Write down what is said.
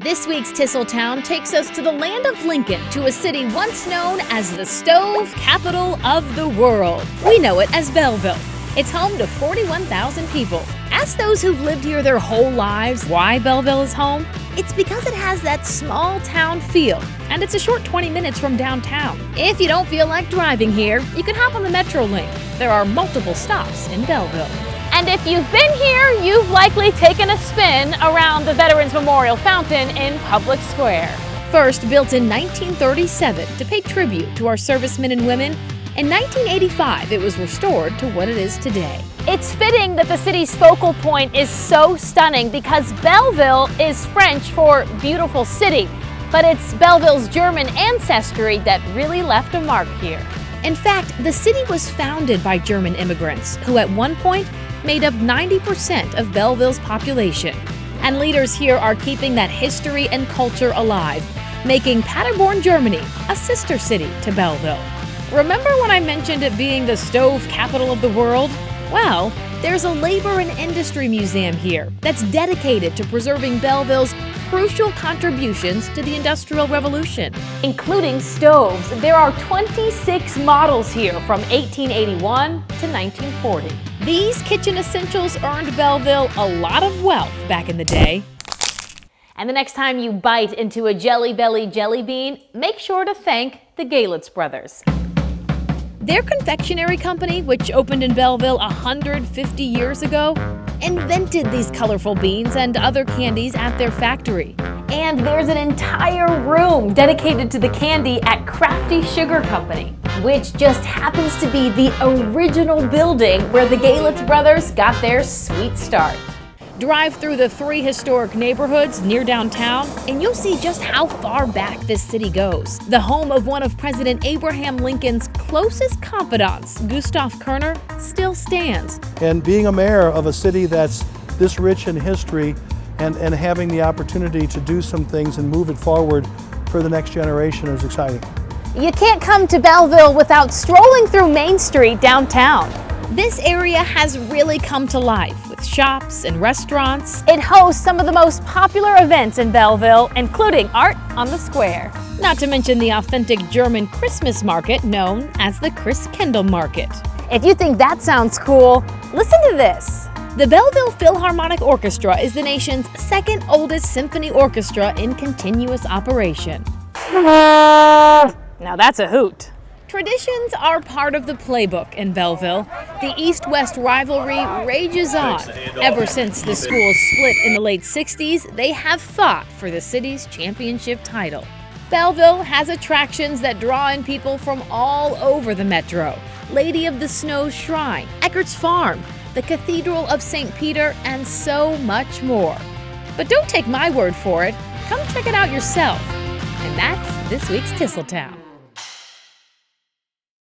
This week's Tinseltown takes us to the land of Lincoln, to a city once known as the stove capital of the world. We know it as Belleville. It's home to 41,000 people. Ask those who've lived here their whole lives why Belleville is home. It's because it has that small town feel, and it's a short 20 minutes from downtown. If you don't feel like driving here, you can hop on the Metrolink. There are multiple stops in Belleville. And if you've been here, you've likely taken a spin around the Veterans Memorial Fountain in Public Square. First built in 1937 to pay tribute to our servicemen and women, in 1985 it was restored to what it is today. It's fitting that the city's focal point is so stunning because Belleville is French for beautiful city, but it's Belleville's German ancestry that really left a mark here. In fact, the city was founded by German immigrants who at one point made up 90% of Belleville's population. And leaders here are keeping that history and culture alive, making Paderborn, Germany, a sister city to Belleville. Remember when I mentioned it being the stove capital of the world? Well, there's a labor and industry museum here that's dedicated to preserving Belleville's crucial contributions to the Industrial Revolution. Including stoves, there are 26 models here from 1881 to 1940. These kitchen essentials earned Belleville a lot of wealth back in the day. And the next time you bite into a Jelly Belly jelly bean, make sure to thank the Galitz brothers. Their confectionery company, which opened in Belleville 150 years ago, invented these colorful beans and other candies at their factory. And there's an entire room dedicated to the candy at Crafty Sugar Company, which just happens to be the original building where the Galitz brothers got their sweet start. Drive through the 3 historic neighborhoods near downtown, and you'll see just how far back this city goes. The home of one of President Abraham Lincoln's closest confidants, Gustav Kerner, still stands. And being a mayor of a city that's this rich in history and having the opportunity to do some things and move it forward for the next generation is exciting. You can't come to Belleville without strolling through Main Street downtown. This area has really come to life with shops and restaurants. It hosts some of the most popular events in Belleville, including Art on the Square. Not to mention the authentic German Christmas market known as the Christkindl Market. If you think that sounds cool, listen to this. The Belleville Philharmonic Orchestra is the nation's second oldest symphony orchestra in continuous operation. Now that's a hoot. Traditions are part of the playbook in Belleville. The East-West rivalry rages on. Ever since the schools split in the late 60s, they have fought for the city's championship title. Belleville has attractions that draw in people from all over the metro. Lady of the Snow's Shrine, Eckert's Farm, the Cathedral of St. Peter, and so much more. But don't take my word for it. Come check it out yourself. And that's this week's Tinseltown.